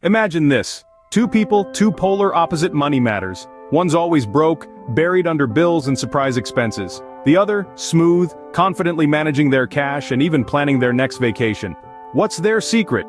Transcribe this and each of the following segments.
Imagine this. Two people, two polar opposite money matters. One's always broke, buried under bills and surprise expenses. The other, smooth, confidently managing their cash and even planning their next vacation. What's their secret?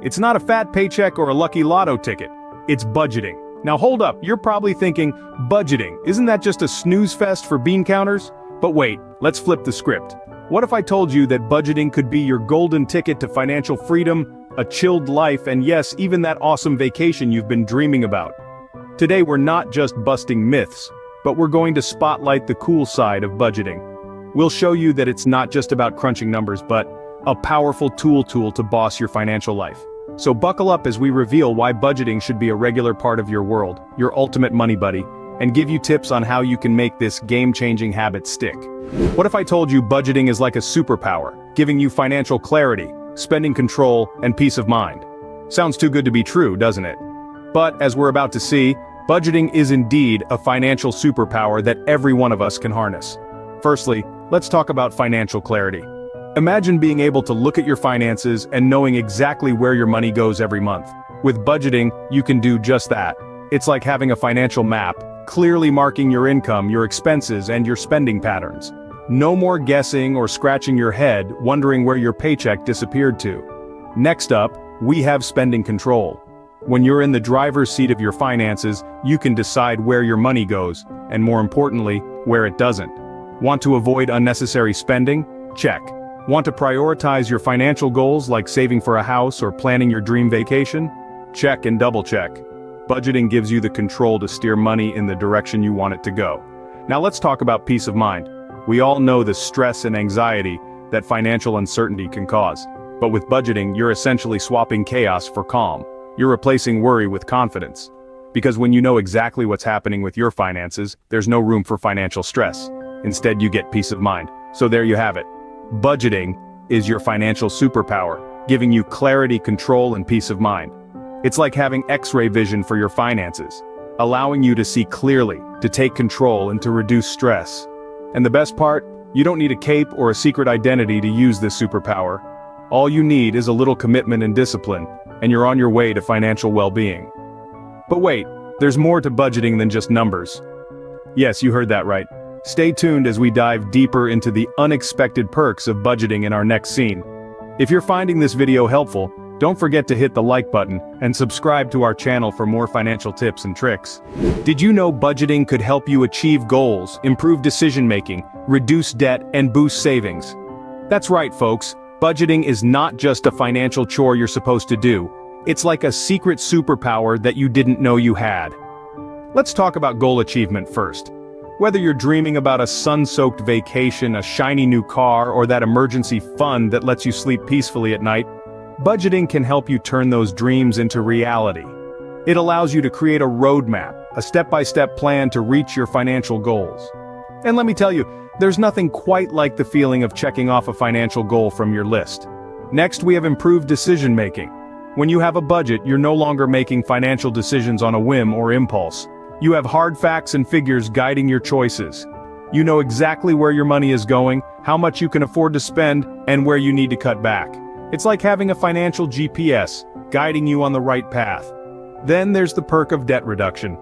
It's not a fat paycheck or a lucky lotto ticket. It's budgeting. Now hold up, you're probably thinking, budgeting, isn't that just a snooze fest for bean counters? But wait, let's flip the script. What if I told you that budgeting could be your golden ticket to financial freedom, a chilled life, and yes, even that awesome vacation you've been dreaming about? Today we're not just busting myths, but we're going to spotlight the cool side of budgeting. We'll show you that it's not just about crunching numbers, but a powerful tool to boss your financial life. So buckle up as we reveal why budgeting should be a regular part of your world, your ultimate money buddy, and give you tips on how you can make this game-changing habit stick. What if I told you budgeting is like a superpower, giving you financial clarity, spending control, and peace of mind? Sounds too good to be true, doesn't it? But as we're about to see, budgeting is indeed a financial superpower that every one of us can harness. Firstly, let's talk about financial clarity. Imagine being able to look at your finances and knowing exactly where your money goes every month. With budgeting, you can do just that. It's like having a financial map, clearly marking your income, your expenses, and your spending patterns. No more guessing or scratching your head, wondering where your paycheck disappeared to. Next up, we have spending control. When you're in the driver's seat of your finances, you can decide where your money goes, and more importantly, where it doesn't. Want to avoid unnecessary spending? Check. Want to prioritize your financial goals like saving for a house or planning your dream vacation? Check and double check. Budgeting gives you the control to steer money in the direction you want it to go. Now let's talk about peace of mind. We all know the stress and anxiety that financial uncertainty can cause. But with budgeting, you're essentially swapping chaos for calm. You're replacing worry with confidence. Because when you know exactly what's happening with your finances, there's no room for financial stress. Instead, you get peace of mind. So there you have it. Budgeting is your financial superpower, giving you clarity, control, and peace of mind. It's like having X-ray vision for your finances, allowing you to see clearly, to take control, and to reduce stress. And the best part, you don't need a cape or a secret identity to use this superpower. All you need is a little commitment and discipline, and you're on your way to financial well-being. But wait, there's more to budgeting than just numbers. Yes, you heard that right. Stay tuned as we dive deeper into the unexpected perks of budgeting in our next scene. If you're finding this video helpful, don't forget to hit the like button and subscribe to our channel for more financial tips and tricks. Did you know budgeting could help you achieve goals, improve decision-making, reduce debt, and boost savings? That's right, folks. Budgeting is not just a financial chore you're supposed to do. It's like a secret superpower that you didn't know you had. Let's talk about goal achievement first. Whether you're dreaming about a sun-soaked vacation, a shiny new car, or that emergency fund that lets you sleep peacefully at night, budgeting can help you turn those dreams into reality. It allows you to create a roadmap, a step-by-step plan to reach your financial goals. And let me tell you, there's nothing quite like the feeling of checking off a financial goal from your list. Next, we have improved decision-making. When you have a budget, you're no longer making financial decisions on a whim or impulse. You have hard facts and figures guiding your choices. You know exactly where your money is going, how much you can afford to spend, and where you need to cut back. It's like having a financial GPS, guiding you on the right path. Then there's the perk of debt reduction.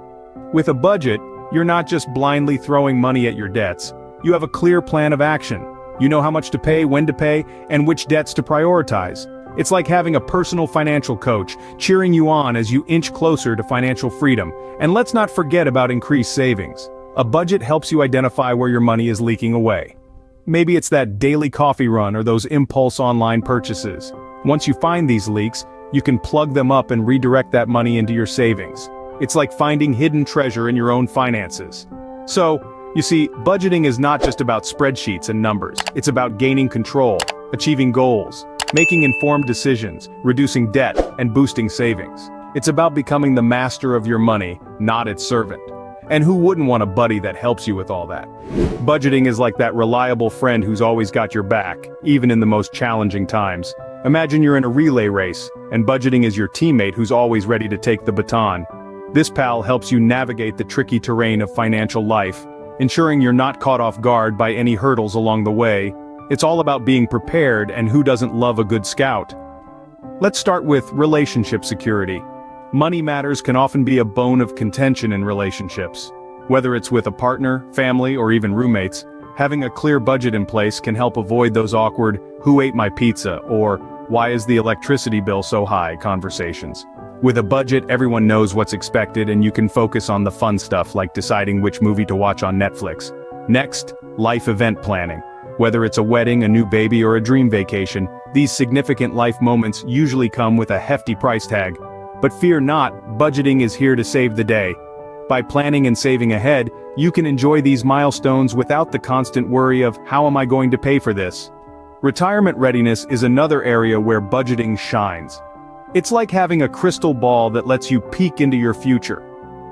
With a budget, you're not just blindly throwing money at your debts. You have a clear plan of action. You know how much to pay, when to pay, and which debts to prioritize. It's like having a personal financial coach, cheering you on as you inch closer to financial freedom. And let's not forget about increased savings. A budget helps you identify where your money is leaking away. Maybe it's that daily coffee run or those impulse online purchases. Once you find these leaks, you can plug them up and redirect that money into your savings. It's like finding hidden treasure in your own finances. So, you see, budgeting is not just about spreadsheets and numbers. It's about gaining control, achieving goals, making informed decisions, reducing debt, and boosting savings. It's about becoming the master of your money, not its servant. And who wouldn't want a buddy that helps you with all that? Budgeting is like that reliable friend who's always got your back, even in the most challenging times. Imagine you're in a relay race, and budgeting is your teammate who's always ready to take the baton. This pal helps you navigate the tricky terrain of financial life, ensuring you're not caught off guard by any hurdles along the way. It's all about being prepared, and who doesn't love a good scout? Let's start with relationship security. Money matters can often be a bone of contention in relationships. Whether it's with a partner, family, or even roommates, having a clear budget in place can help avoid those awkward, "who ate my pizza?" or "why is the electricity bill so high?" conversations. With a budget, everyone knows what's expected and you can focus on the fun stuff like deciding which movie to watch on Netflix. Next, life event planning. Whether it's a wedding, a new baby, or a dream vacation, these significant life moments usually come with a hefty price tag. But fear not, budgeting is here to save the day. By planning and saving ahead, you can enjoy these milestones without the constant worry of "how am I going to pay for this?" Retirement readiness is another area where budgeting shines. It's like having a crystal ball that lets you peek into your future.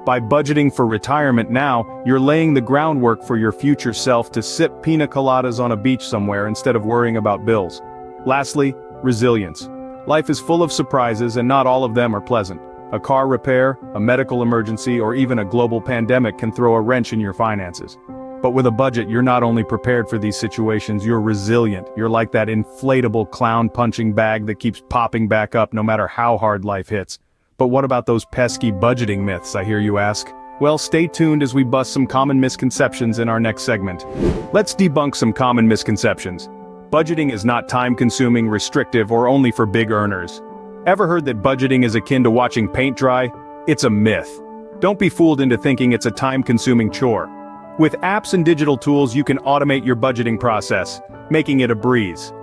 By budgeting for retirement now, you're laying the groundwork for your future self to sip pina coladas on a beach somewhere instead of worrying about bills. Lastly, resilience. Life is full of surprises and not all of them are pleasant. A car repair, a medical emergency, or even a global pandemic can throw a wrench in your finances. But with a budget, you're not only prepared for these situations, you're resilient. You're like that inflatable clown punching bag that keeps popping back up no matter how hard life hits. But what about those pesky budgeting myths, I hear you ask? Well, stay tuned as we bust some common misconceptions in our next segment. Let's debunk some common misconceptions. Budgeting is not time-consuming, restrictive, or only for big earners. Ever heard that budgeting is akin to watching paint dry? It's a myth. Don't be fooled into thinking it's a time-consuming chore. With apps and digital tools, you can automate your budgeting process, making it a breeze.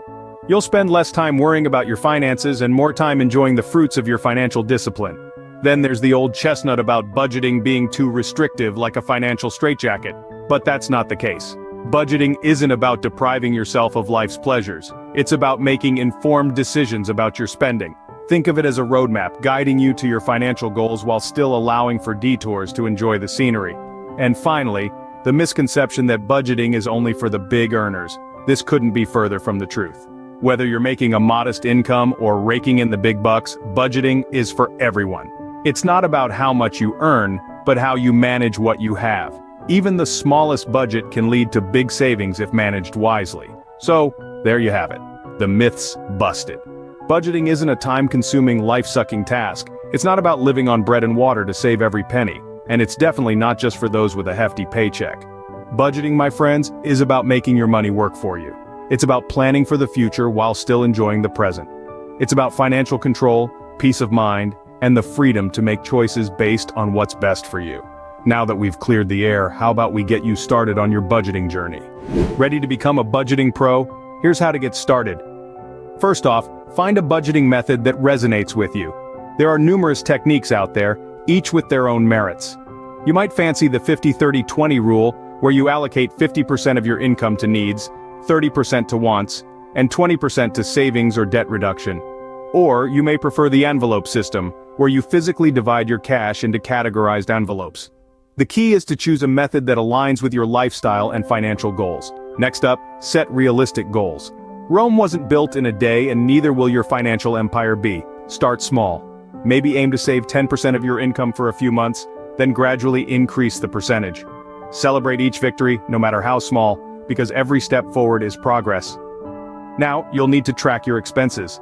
You'll spend less time worrying about your finances and more time enjoying the fruits of your financial discipline. Then there's the old chestnut about budgeting being too restrictive, like a financial straitjacket. But that's not the case. Budgeting isn't about depriving yourself of life's pleasures. It's about making informed decisions about your spending. Think of it as a roadmap, guiding you to your financial goals while still allowing for detours to enjoy the scenery. And finally, the misconception that budgeting is only for the big earners. This couldn't be further from the truth. Whether you're making a modest income or raking in the big bucks, budgeting is for everyone. It's not about how much you earn, but how you manage what you have. Even the smallest budget can lead to big savings if managed wisely. So, there you have it. The myths busted. Budgeting isn't a time-consuming, life-sucking task. It's not about living on bread and water to save every penny. And it's definitely not just for those with a hefty paycheck. Budgeting, my friends, is about making your money work for you. It's about planning for the future while still enjoying the present. It's about financial control, peace of mind, and the freedom to make choices based on what's best for you. Now that we've cleared the air, how about we get you started on your budgeting journey? Ready to become a budgeting pro? Here's how to get started. First off, find a budgeting method that resonates with you. There are numerous techniques out there, each with their own merits. You might fancy the 50-30-20 rule, where you allocate 50% of your income to needs, 30% to wants, and 20% to savings or debt reduction. Or you may prefer the envelope system, where you physically divide your cash into categorized envelopes. The key is to choose a method that aligns with your lifestyle and financial goals. Next up, set realistic goals. Rome wasn't built in a day and neither will your financial empire be. Start small. Maybe aim to save 10% of your income for a few months, then gradually increase the percentage. Celebrate each victory, no matter how small, because every step forward is progress. Now, you'll need to track your expenses.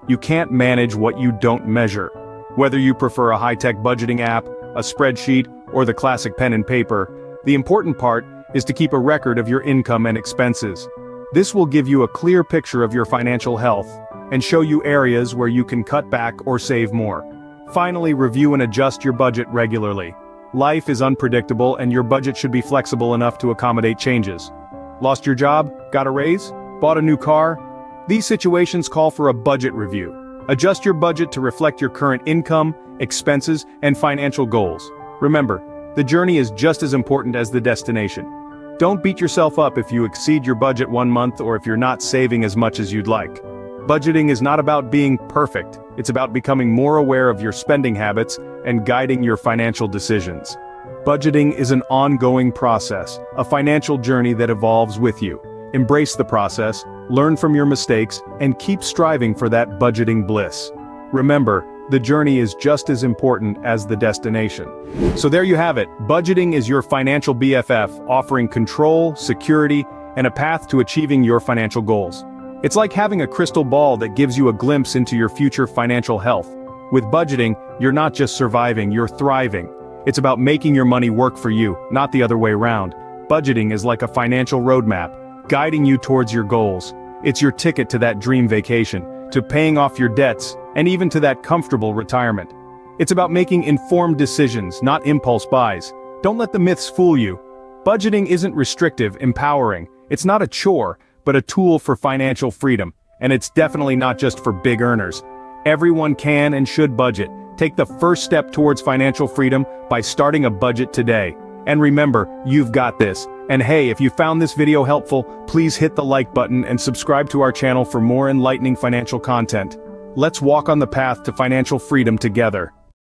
You can't manage what you don't measure. Whether you prefer a high-tech budgeting app, a spreadsheet, or the classic pen and paper, the important part is to keep a record of your income and expenses. This will give you a clear picture of your financial health and show you areas where you can cut back or save more. Finally, review and adjust your budget regularly. Life is unpredictable and your budget should be flexible enough to accommodate changes. Lost your job? Got a raise? Bought a new car? These situations call for a budget review. Adjust your budget to reflect your current income, expenses, and financial goals. Remember, the journey is just as important as the destination. Don't beat yourself up if you exceed your budget one month or if you're not saving as much as you'd like. Budgeting is not about being perfect, it's about becoming more aware of your spending habits and guiding your financial decisions. Budgeting is an ongoing process, a financial journey that evolves with you. Embrace the process, learn from your mistakes, and keep striving for that budgeting bliss. Remember, the journey is just as important as the destination. So there you have it, budgeting is your financial BFF, offering control, security, and a path to achieving your financial goals. It's like having a crystal ball that gives you a glimpse into your future financial health. With budgeting, you're not just surviving, you're thriving. It's about making your money work for you, not the other way around. Budgeting is like a financial roadmap, guiding you towards your goals. It's your ticket to that dream vacation, to paying off your debts, and even to that comfortable retirement. It's about making informed decisions, not impulse buys. Don't let the myths fool you. Budgeting isn't restrictive, empowering. It's not a chore, but a tool for financial freedom. And it's definitely not just for big earners. Everyone can and should budget. Take the first step towards financial freedom by starting a budget today. And remember, you've got this. And hey, if you found this video helpful, please hit the like button and subscribe to our channel for more enlightening financial content. Let's walk on the path to financial freedom together.